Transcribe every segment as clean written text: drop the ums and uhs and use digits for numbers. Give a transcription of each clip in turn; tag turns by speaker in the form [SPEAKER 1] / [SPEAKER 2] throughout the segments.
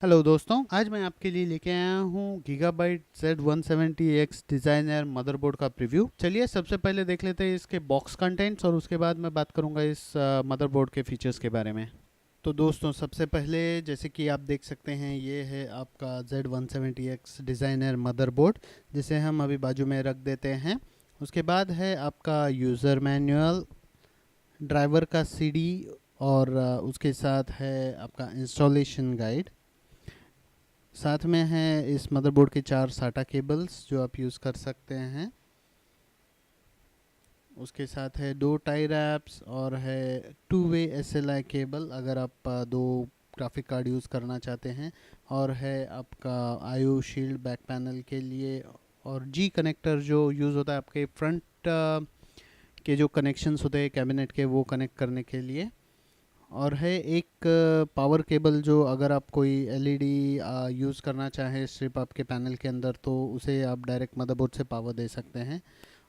[SPEAKER 1] Hello दोस्तों, आज मैं आपके लिए लेके आया हूँ गीगाबाइट Z170X डिज़ाइनर मदरबोर्ड का प्रीव्यू। चलिए सबसे पहले देख लेते हैं इसके बॉक्स कंटेंट्स और उसके बाद मैं बात करूँगा इस मदरबोर्ड के फीचर्स के बारे में। तो दोस्तों सबसे पहले जैसे कि आप देख सकते हैं ये है आपका Z170X डिज़ाइनर मदरबोर्ड, जिसे हम अभी बाजू में रख देते हैं। उसके बाद है आपका यूज़र मैनुअल, ड्राइवर का सीडी और उसके साथ है आपका इंस्टॉलेशन गाइड। साथ में है इस मदरबोर्ड के 4 साटा केबल्स जो आप यूज़ कर सकते हैं। उसके साथ है 2 टाई रैप्स और है 2 वे SLI केबल अगर आप 2 ग्राफिक कार्ड यूज़ करना चाहते हैं। और है आपका IO शील्ड बैक पैनल के लिए, और जी कनेक्टर जो यूज़ होता है आपके फ्रंट के जो कनेक्शंस होते हैं कैबिनेट के, वो कनेक्ट करने के लिए। और है एक पावर केबल जो अगर आप कोई एलईडी यूज़ करना चाहें स्ट्रिप आपके पैनल के अंदर, तो उसे आप डायरेक्ट मदरबोर्ड से पावर दे सकते हैं।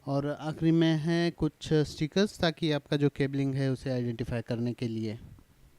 [SPEAKER 1] और आखिरी में है कुछ स्टिकर्स ताकि आपका जो केबलिंग है उसे आइडेंटिफाई करने के लिए।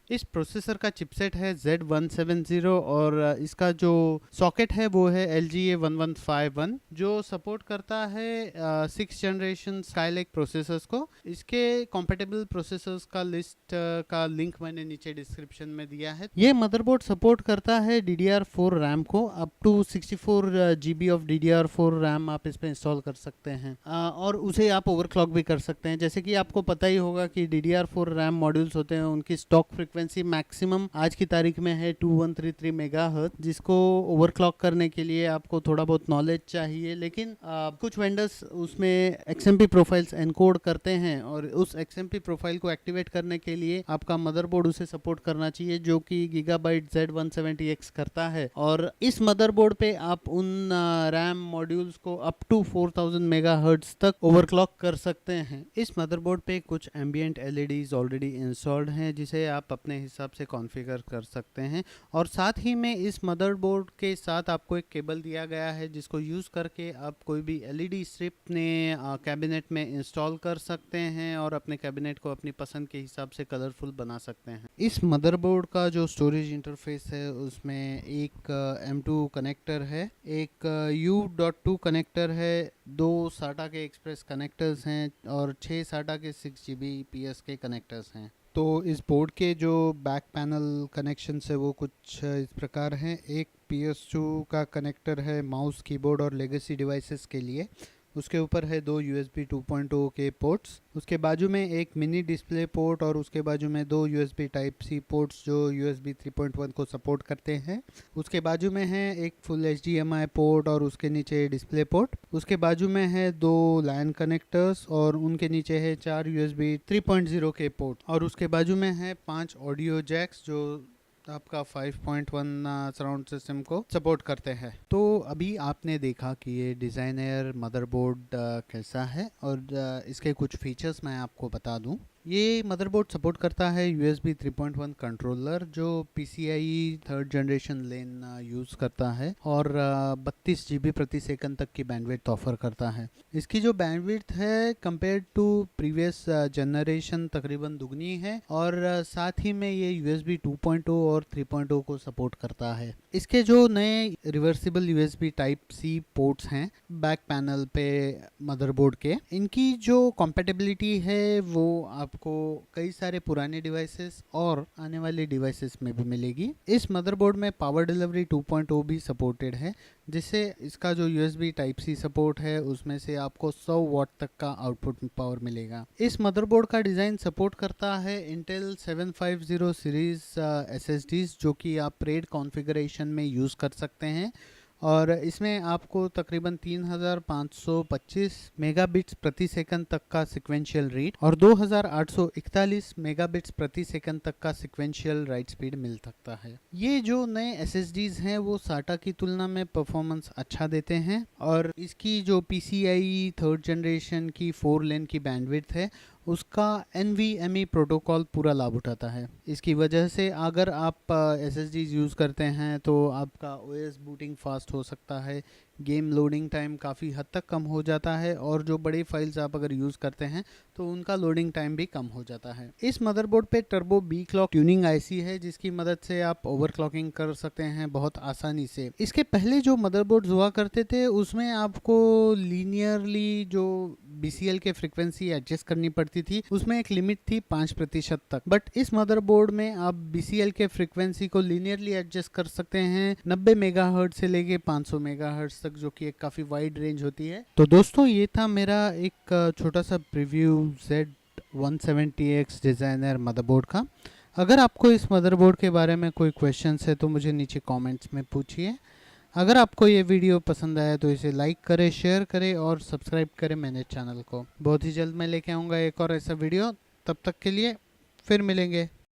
[SPEAKER 1] इस प्रोसेसर का चिपसेट है Z170 और इसका जो सॉकेट है वो है LGA1151 जो सपोर्ट करता है 6th जनरेशन स्काईलेक प्रोसेसर्स को। इसके कॉम्पेटेबल प्रोसेसर्स का लिस्ट का लिंक मैंने नीचे डिस्क्रिप्शन में दिया है। ये मदरबोर्ड सपोर्ट करता है DDR4 रैम को, up to 64 GB of DDR4 RAM आप इस पर इंस्टॉल कर सकते हैं। और उसे आप ओवरक्लॉक भी कर सकते हैं। जैसे कि आपको पता ही होगा कि DDR4 रैम मॉड्यूल्स होते हैं, उनकी स्टॉक फ्रीक्वेंसी मैक्सिमम आज की तारीख में है 2133 मेगाहर्ट्ज, जिसको ओवरक्लॉक करने के लिए आपको थोड़ा बहुत नॉलेज चाहिए। लेकिन कुछ वेंडर्स उसमें XMP प्रोफाइल्स एनकोड करते हैं और उस XMP प्रोफाइल को एक्टिवेट करने के लिए आपका मदरबोर्ड उसे सपोर्ट करना चाहिए, जो कि गीगाबाइट Z170X करता है। और इस मदरबोर्ड पे आप उन रैम मॉड्यूल्स को अप टू 4000 मेगाहर्ट्ज तक ओवरक्लॉक कर सकते हैं। इस मदरबोर्ड पे कुछ एम्बिएंट LEDs ऑलरेडी इंस्टॉल्ड हैं, जिसे आप अपने हिसाब से कॉन्फ़िगर कर सकते हैं। और साथ ही में इस मदरबोर्ड के साथ आपको एक केबल दिया गया है, जिसको यूज़ करके आप कोई भी LED स्ट्रिप ने कैबिनेट में इंस्टॉल कर सकते हैं और अपने कैबिनेट को अपनी पसंद के हिसाब से कलरफुल बना सकते हैं। इस मदरबोर्ड का जो स्टोरेज इंटरफेस है उसमें एक M2 कनेक्टर है, एक U.2 कनेक्टर है, 2 साटा के एक्सप्रेस कनेक्टर्स हैं और 6 साटा के 6 Gbps के कनेक्टर्स हैं। तो इस बोर्ड के जो बैक पैनल कनेक्शन है वो कुछ इस प्रकार हैं। एक PS2 का कनेक्टर है माउस, कीबोर्ड और लेगेसी डिवाइसेस के लिए। उसके ऊपर है 2 USB 2.0 के पोर्ट्स। उसके बाजू में एक मिनी डिस्प्ले पोर्ट और उसके बाजू में 2 USB टाइप सी पोर्ट्स जो USB 3.1 को सपोर्ट करते हैं। उसके बाजू में है एक फुल HDMI पोर्ट और उसके नीचे डिस्प्ले पोर्ट। उसके बाजू में है 2 LAN कनेक्टर्स और उनके नीचे है 4 USB 3.0 के पोर्ट। और उसके बाजू में है 5 ऑडियो जैक्स जो आपका 5.1 सराउंड सिस्टम को सपोर्ट करते हैं। तो अभी आपने देखा कि ये डिज़ाइनर मदरबोर्ड कैसा है, और इसके कुछ फीचर्स मैं आपको बता दूं। ये मदरबोर्ड सपोर्ट करता है USB 3.1 कंट्रोलर जो PCIe 3rd जनरेशन लेन यूज़ करता है, और 32 GB प्रति सेकंड तक की बैंडविड्थ ऑफर करता है। इसकी जो बैंडविड्थ है कंपेयर टू प्रीवियस जनरेशन तकरीबन दुगनी है, और साथ ही में ये USB 2.0 और 3.0 को सपोर्ट करता है। इसके जो नए reversible USB type C ports हैं बैक पैनल पे मदरबोर्ड के, इनकी जो कॉम्पेटेबिलिटी है वो आपको कई सारे पुराने डिवाइसेस और आने वाले डिवाइसेस में भी मिलेगी। इस मदरबोर्ड में पावर डिलीवरी 2.0 भी सपोर्टेड है, जिससे इसका जो USB टाइप C सपोर्ट है उसमें से आपको 100 वाट तक का आउटपुट पावर मिलेगा। इस मदरबोर्ड का डिज़ाइन सपोर्ट करता है Intel 750 सीरीज SSDs, जो कि आप RAID कॉन्फ़िगरेशन में यूज़ कर सकते हैं। और इसमें आपको तकरीबन 3525 मेगाबिट्स प्रति सेकंड तक का सिक्वेंशियल रीड और 2841 मेगाबिट्स प्रति सेकंड तक का सिक्वेंशियल राइट स्पीड मिल सकता है। ये जो नए SSDs हैं वो साटा की तुलना में परफॉर्मेंस अच्छा देते हैं, और इसकी जो PCIe 3rd जनरेशन की 4 लेन की बैंडविड्थ है उसका NVMe प्रोटोकॉल पूरा लाभ उठाता है। इसकी वजह से अगर आप SSDs यूज़ करते हैं तो आपका OS बूटिंग फास्ट हो सकता है, गेम लोडिंग टाइम काफ़ी हद तक कम हो जाता है, और जो बड़ी फाइल्स आप अगर यूज़ करते हैं तो उनका लोडिंग टाइम भी कम हो जाता है। इस मदरबोर्ड पे turbo B clock tuning IC है, जिसकी मदद से आप ओवरक्लॉकिंग कर सकते हैं बहुत आसानी से। इसके पहले जो मदरबोर्ड्स हुआ करते थे उसमें आपको लीनियरली जो BCL के फ्रीक्वेंसी एडजस्ट करनी पड़ती थी, उसमें एक लिमिट थी 5% तक। बट इस मदरबोर्ड में आप BCL के फ्रीक्वेंसी को लीनियरली एडजस्ट कर सकते हैं 90 मेगाहर्ट्ज से लेके 500 मेगाहर्ट्ज तक, जो कि एक काफ़ी वाइड रेंज होती है। तो दोस्तों ये था मेरा एक छोटा सा प्रीव्यू Z170X डिज़ाइनर मदरबोर्ड का। अगर आपको इस मदरबोर्ड के बारे में कोई क्वेश्चंस है तो मुझे नीचे कमेंट्स में पूछिए। अगर आपको ये वीडियो पसंद आया तो इसे लाइक करें, शेयर करें और सब्सक्राइब करें मेरे चैनल को। बहुत ही जल्द मैं लेके आऊँगा एक और ऐसा वीडियो। तब तक के लिए फिर मिलेंगे।